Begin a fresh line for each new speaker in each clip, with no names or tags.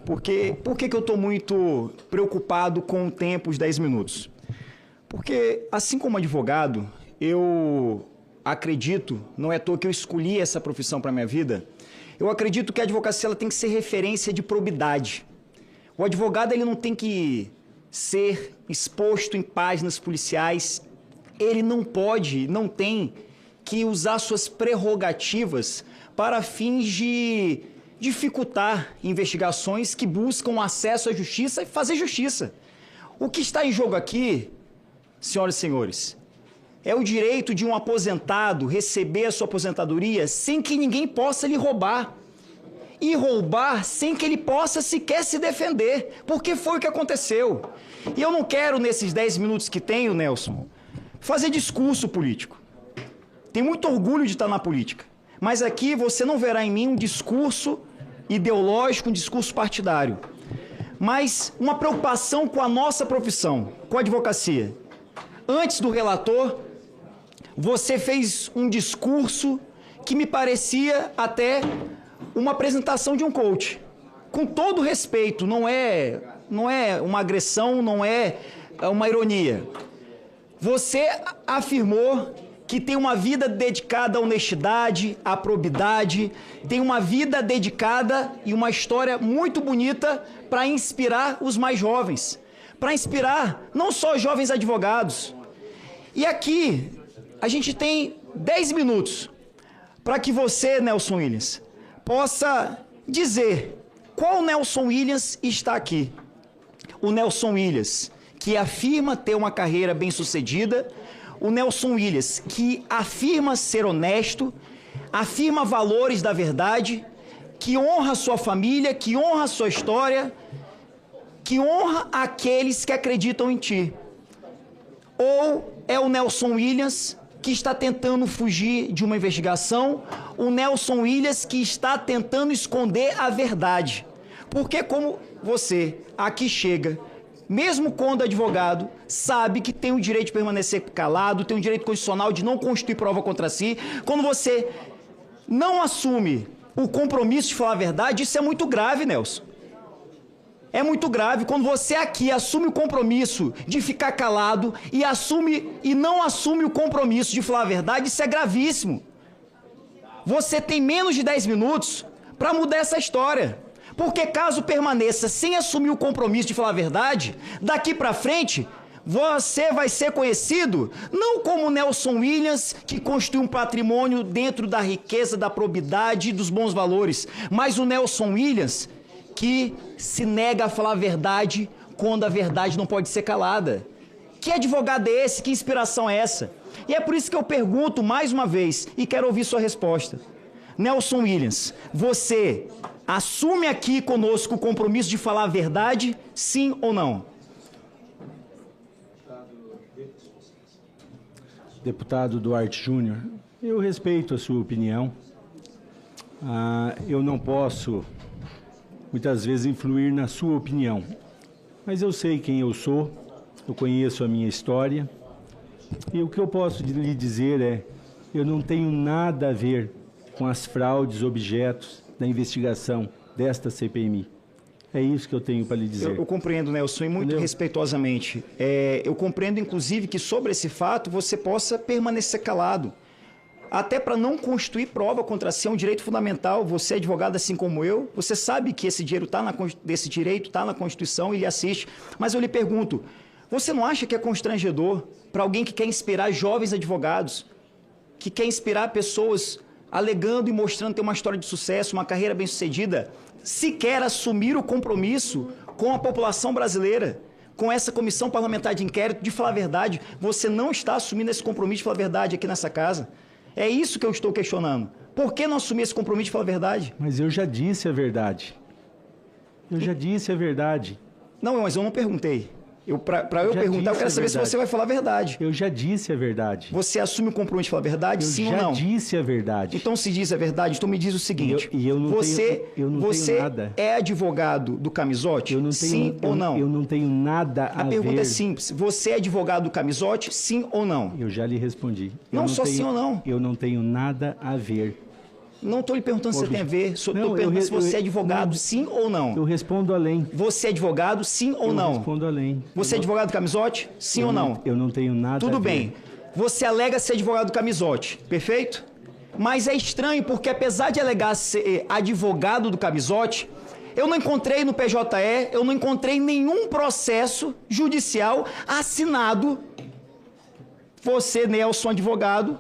Por que que eu estou muito preocupado com o tempo, os 10 minutos? Porque, assim como advogado, eu acredito, não é à toa que eu escolhi essa profissão para a minha vida, eu acredito que a advocacia ela tem que ser referência de probidade. O advogado ele não tem que ser exposto em páginas policiais, ele não pode, não tem que usar suas prerrogativas para fins de dificultar investigações que buscam acesso à justiça e fazer justiça. O que está em jogo aqui, senhoras e senhores, é o direito de um aposentado receber a sua aposentadoria sem que ninguém possa lhe roubar. E roubar sem que ele possa sequer se defender, porque foi o que aconteceu. E eu não quero, nesses 10 minutos que tenho, Nelson, fazer discurso político. Tenho muito orgulho de estar na política, mas aqui você não verá em mim um discurso ideológico, um discurso partidário, mas uma preocupação com a nossa profissão, com a advocacia. Antes do relator, você fez um discurso que me parecia até uma apresentação de um coach. Com todo respeito, não é uma agressão, não é uma ironia. Você afirmou que tem uma vida dedicada à honestidade, à probidade, tem uma vida dedicada e uma história muito bonita para inspirar os mais jovens, para inspirar não só os jovens advogados. E aqui a gente tem 10 minutos para que você, Nelson Williams, possa dizer qual Nelson Williams está aqui. O Nelson Williams que afirma ter uma carreira bem-sucedida, o Nelson Williams que afirma ser honesto, afirma valores da verdade, que honra a sua família, que honra a sua história, que honra aqueles que acreditam em ti. Ou é o Nelson Williams que está tentando fugir de uma investigação, o Nelson Williams que está tentando esconder a verdade. Porque como você aqui chega, mesmo quando advogado, sabe que tem o direito de permanecer calado, tem o direito constitucional de não constituir prova contra si, quando você não assume o compromisso de falar a verdade, isso é muito grave, Nelson. É muito grave quando você aqui assume o compromisso de ficar calado e não assume o compromisso de falar a verdade, isso é gravíssimo. Você tem menos de 10 minutos para mudar essa história. Porque caso permaneça sem assumir o compromisso de falar a verdade, daqui para frente, você vai ser conhecido não como Nelson Williams, que constitui um patrimônio dentro da riqueza, da probidade e dos bons valores, mas o Nelson Williams que se nega a falar a verdade quando a verdade não pode ser calada. Que advogado é esse? Que inspiração é essa? E é por isso que eu pergunto mais uma vez e quero ouvir sua resposta. Nelson Williams, você assume aqui conosco o compromisso de falar a verdade, sim ou não?
Deputado Duarte Júnior, eu respeito a sua opinião. Eu não posso, muitas vezes, influir na sua opinião, mas eu sei quem eu sou, eu conheço a minha história, e o que eu posso lhe dizer é, eu não tenho nada a ver com as fraudes objetos da investigação desta CPMI. É isso que eu tenho para lhe dizer.
Eu compreendo, Nelson, e muito respeitosamente. Eu compreendo, inclusive, que sobre esse fato você possa permanecer calado. Até para não constituir prova contra si, é um direito fundamental. Você é advogado assim como eu, você sabe que esse direito está na Constituição e lhe assiste. Mas eu lhe pergunto, você não acha que é constrangedor para alguém que quer inspirar jovens advogados, que quer inspirar pessoas alegando e mostrando ter uma história de sucesso, uma carreira bem-sucedida, sequer assumir o compromisso com a população brasileira, com essa comissão parlamentar de inquérito, de falar a verdade? Você não está assumindo esse compromisso de falar a verdade aqui nessa casa. É isso que eu estou questionando. Por que não assumir esse compromisso de falar a verdade?
Mas eu já disse a verdade. Eu já disse a verdade.
Não, mas eu não perguntei. Para eu perguntar, eu quero saber se você vai falar a verdade.
Eu já disse a verdade.
Você assume o compromisso de falar a verdade, sim ou não?
Eu já disse a verdade.
Então, se diz a verdade, então me diz o seguinte.
Eu não tenho nada.
É advogado do Camisote? Sim ou não?
Eu não tenho nada a ver.
A pergunta é simples. Você é advogado do Camisote? Sim ou não?
Eu já lhe respondi.
Não só sim ou não.
Eu não tenho nada a ver.
Não estou lhe perguntando se você tem a ver, estou
Não,
perguntando se você é advogado, sim ou não.
Eu respondo além.
Você é advogado, sim ou não?
Eu respondo além.
Você é advogado do Camisote, sim ou não?
Eu não tenho nada
Tudo
a ver.
bem. Você alega ser advogado do Camisote, perfeito? Mas é estranho porque apesar de alegar ser advogado do Camisote, eu não encontrei no PJE, eu não encontrei nenhum processo judicial assinado, você, Nelson, advogado,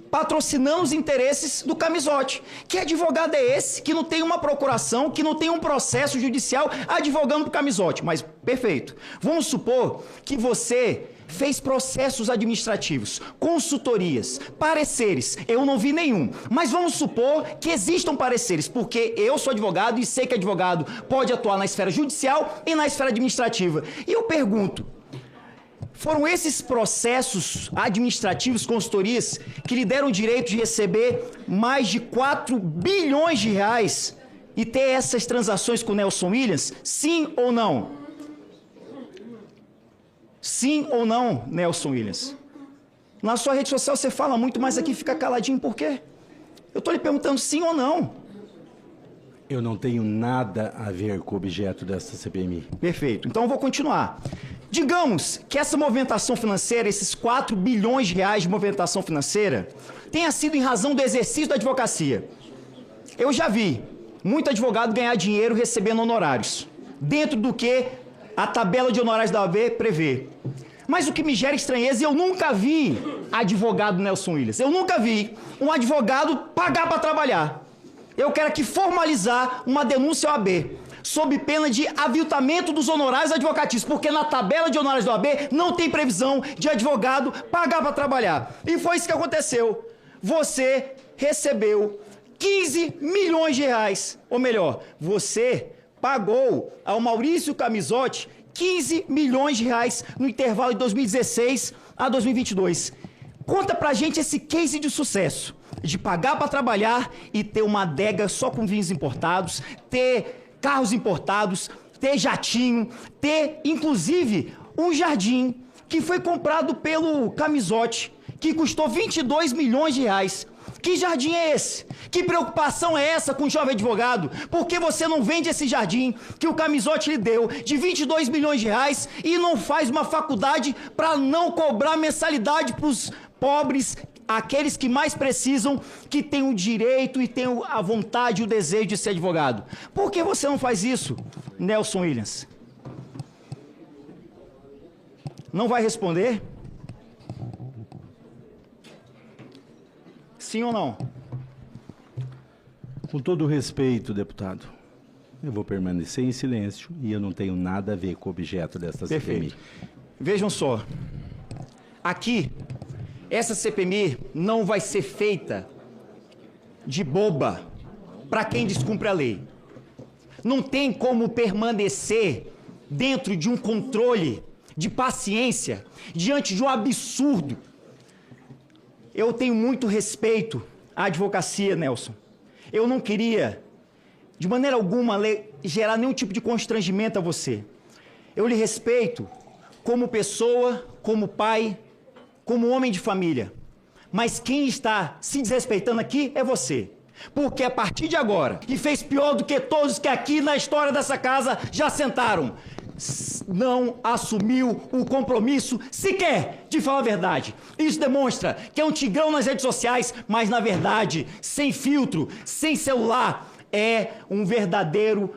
patrocinando os interesses do Camisote. Que advogado é esse que não tem uma procuração, que não tem um processo judicial advogando pro Camisote? Mas, perfeito. Vamos supor que você fez processos administrativos, consultorias, pareceres. Eu não vi nenhum. Mas vamos supor que existam pareceres, porque eu sou advogado e sei que advogado pode atuar na esfera judicial e na esfera administrativa. E eu pergunto, foram esses processos administrativos, consultorias, que lhe deram o direito de receber mais de 4 bilhões de reais e ter essas transações com o Nelson Williams? Sim ou não? Sim ou não, Nelson Williams? Na sua rede social você fala muito, mas aqui fica caladinho, por quê? Eu estou lhe perguntando sim ou não.
Eu não tenho nada a ver com o objeto dessa CPMI.
Perfeito, então eu vou continuar. Digamos que essa movimentação financeira, esses 4 bilhões de reais de movimentação financeira, tenha sido em razão do exercício da advocacia. Eu já vi muito advogado ganhar dinheiro recebendo honorários, dentro do que a tabela de honorários da OAB prevê. Mas o que me gera estranheza, eu nunca vi advogado Nelson Williams, eu nunca vi um advogado pagar para trabalhar. Eu quero aqui formalizar uma denúncia à OAB, sob pena de aviltamento dos honorários advocatícios, porque na tabela de honorários da OAB não tem previsão de advogado pagar para trabalhar. E foi isso que aconteceu. Você recebeu 15 milhões de reais, ou melhor, você pagou ao Maurício Camisote 15 milhões de reais no intervalo de 2016 a 2022. Conta pra gente esse case de sucesso, de pagar para trabalhar e ter uma adega só com vinhos importados, ter carros importados, ter jatinho, ter, inclusive, um jardim que foi comprado pelo Camisote, que custou 22 milhões de reais. Que jardim é esse? Que preocupação é essa com o jovem advogado? Por que você não vende esse jardim que o Camisote lhe deu de 22 milhões de reais e não faz uma faculdade para não cobrar mensalidade para os pobres, aqueles que mais precisam, que têm o direito e têm a vontade e o desejo de ser advogado? Por que você não faz isso, Nelson Williams? Não vai responder? Sim ou não?
Com todo o respeito, deputado, eu vou permanecer em silêncio e eu não tenho nada a ver com o objeto desta CPMI.
Perfeito. Vejam só, aqui, essa CPMI não vai ser feita de boba para quem descumpre a lei. Não tem como permanecer dentro de um controle de paciência diante de um absurdo. Eu tenho muito respeito à advocacia, Nelson. Eu não queria, de maneira alguma, gerar nenhum tipo de constrangimento a você. Eu lhe respeito como pessoa, como pai, como homem de família. Mas quem está se desrespeitando aqui é você. Porque a partir de agora, e fez pior do que todos que aqui na história dessa casa já sentaram, não assumiu o compromisso sequer de falar a verdade. Isso demonstra que é um tigrão nas redes sociais, mas na verdade, sem filtro, sem celular, é um verdadeiro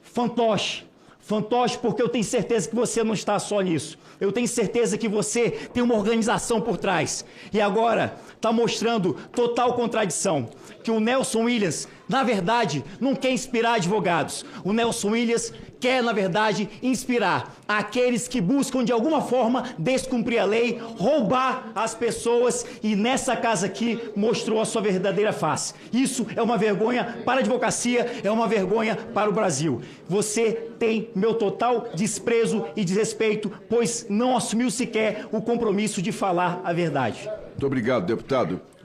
fantoche. Fantoche, porque eu tenho certeza que você não está só nisso. Eu tenho certeza que você tem uma organização por trás. E agora está mostrando total contradição. Que o Nelson Williams, na verdade, não quer inspirar advogados. O Nelson Williams quer, na verdade, inspirar aqueles que buscam, de alguma forma, descumprir a lei, roubar as pessoas, e nessa casa aqui mostrou a sua verdadeira face. Isso é uma vergonha para a advocacia, é uma vergonha para o Brasil. Você tem meu total desprezo e desrespeito, pois não assumiu sequer o compromisso de falar a verdade.
Muito obrigado, deputado.